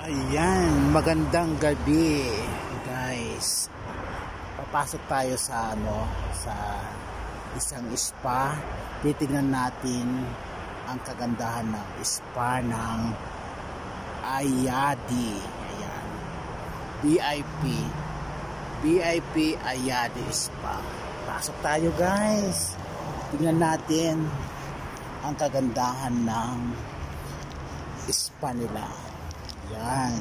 Ayan, magandang gabi guys. Papasok tayo sa sa isang spa. Titingnan natin ang kagandahan ng spa ng Ayadi. Ayan. VIP Ayadi Spa. Pasok tayo guys. Tingnan natin ang kagandahan ng spa nila. Yan.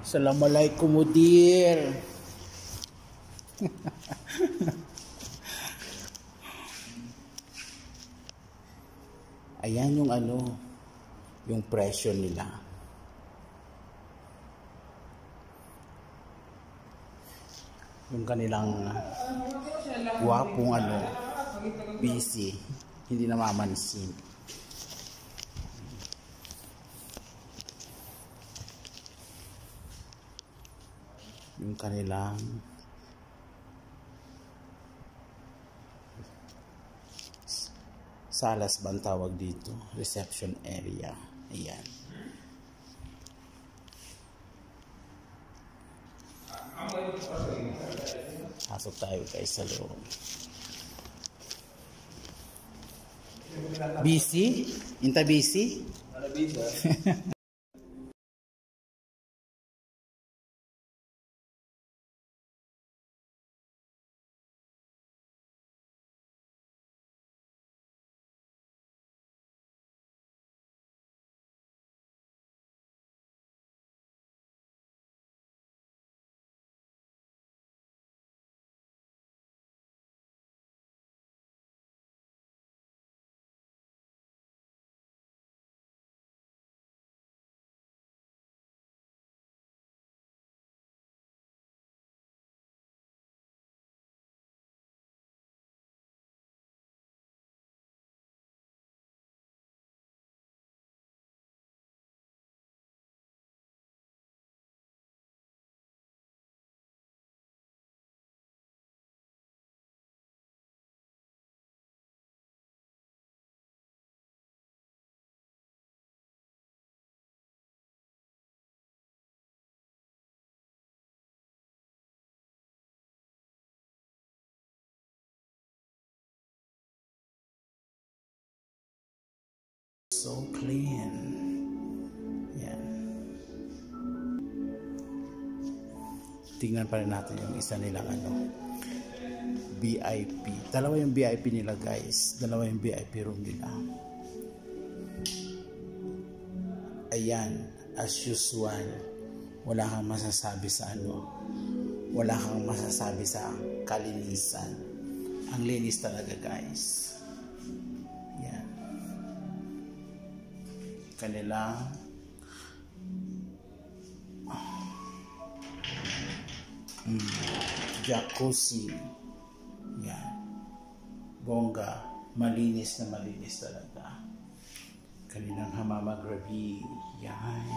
Assalamualaikum mudir. Ayan yung yung presyo nila. Yung kanilang guwapong busy, hindi namamansin. Yung kanilang salas ba ang tawag dito? Reception area. Ayan. Pasok tayo guys sa loob. Busy? Inta busy? Busy. So clean. Yan. Tingnan pa rin natin yung isa nilang VIP. Dalawa yung VIP nila guys. Dalawa yung VIP room nila. Ayan. As usual. Wala kang masasabi sa wala kang masasabi sa kalinisan. Ang linis talaga guys. Kanila jacuzzi. Yan. Bongga. Malinis na malinis talaga. Kanilang hamamagrabi. Yan.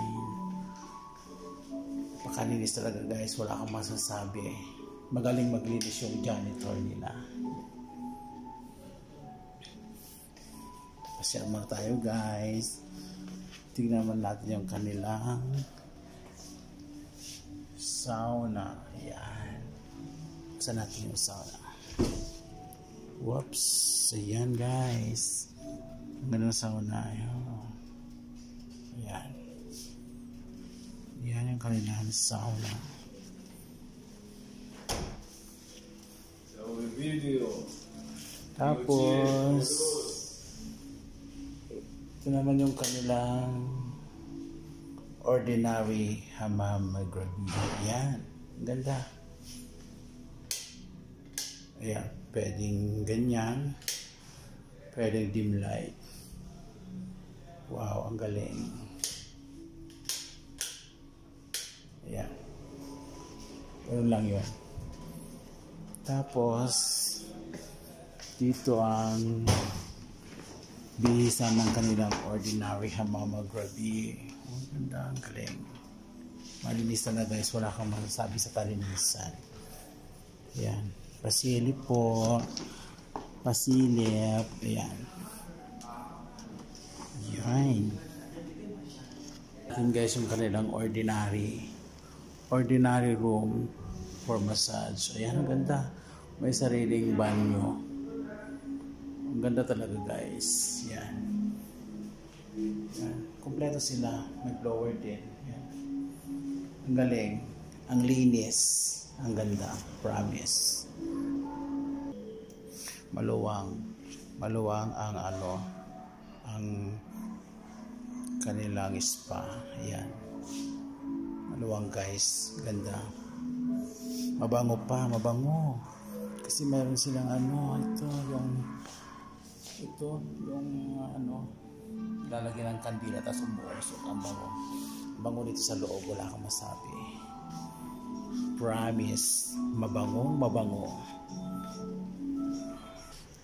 Pakalinis talaga guys. Wala kang masasabi. Magaling maglinis yung janitor nila. Pasyal muna tayo guys. Tingnan naman natin yung kanilang sauna. Ayan. Saan natin yung sauna? Whoops. Ayan guys. Ang ganda ng sauna. Ayan. Ayan yung kanilang sauna. Tapos ito naman yung kanilang ordinary hamamagrabi. Ayan. Ganda. Ayan. Pwedeng ganyan. Pwedeng dim light. Wow. Ang galing. Ayan. Ganun lang yun. Tapos dito ang bihisan ng kanilang ordinary hamamagrabi. Ang ganda, ang galing. Malinis na guys, wala kang masasabi sa kalinisan. Yan, pasilip po. pasilip. Ayan. Yan. Yan guys yung kanilang ordinary room for massage. Ayan, ang ganda. May sariling banyo. Ang ganda talaga guys. Yan. Yan. Kompleto sila. May blower din. Yan. Ang galing. Ang linis. Ang ganda. Promise. Maluwang. Maluwang ang ang kanilang spa. Ayan. Maluwang guys. Ganda. Mabango pa. Mabango. Kasi meron silang ito yung lalagyan ng kandila tapos umuusok. Ang bango. Ang bango dito sa loob. Wala kang masabi. Promise. Mabangong mabango.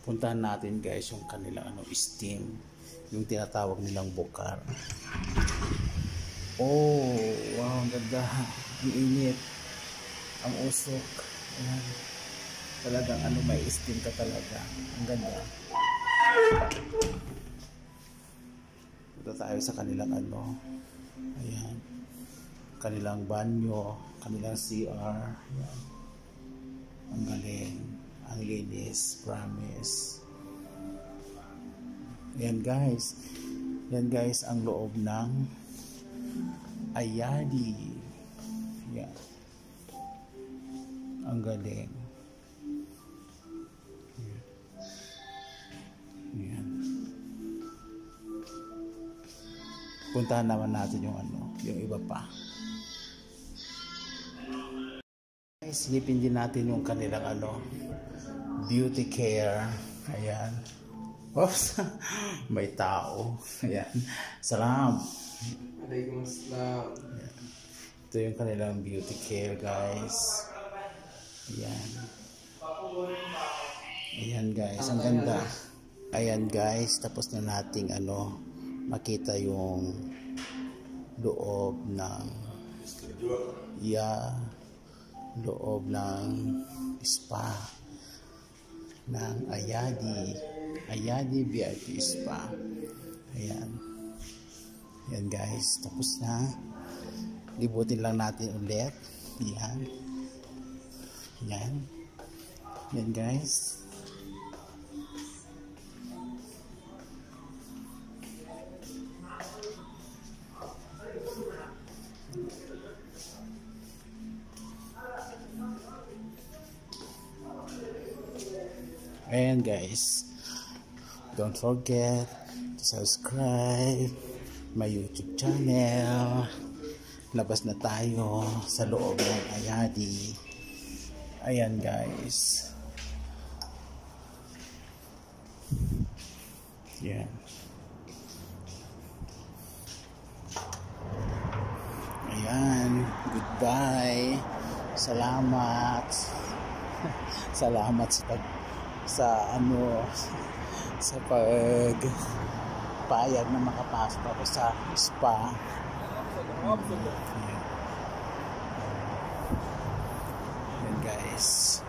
Puntahan natin guys yung kanilang steam. Yung tinatawag nilang bukar. Oh, wow, ang ganda. Ang init. Ang usok. Ayan. Talagang may steam ka talaga. Ang ganda. Punta tayo sa kanilang ayan. Kanilang banyo. Kanilang CR. Ayan. Ang galing. Ang linis. Promise. Yan guys. Yan guys ang loob ng Ayadi. Yan. Ang galing. Yan. Puntahan naman natin yung yung iba pa. Guys, hipin din natin yung kanilang beauty care. Ayan. Oops. May tao. Ayan. Salam. Waalaikumsalam. Ito yung kanilang beauty care guys. Ayan. Ayan guys. Ang ganda. Ayan guys. Tapos na nating makita yung loob ng loob ng spa ng Ayadi VIP Spa. Ayan. Ayan guys. Tapos na. Libutin lang natin ulit. Ayan. Ayan. Ayan guys. Ayan guys. Don't forget to subscribe my YouTube channel. Labas na tayo sa loob ng Ayadi. Ayan guys. Ayan. Ayan. Goodbye. Salamat. Salamat sa pagpayag na makapasok ako sa spa. Ayan guys.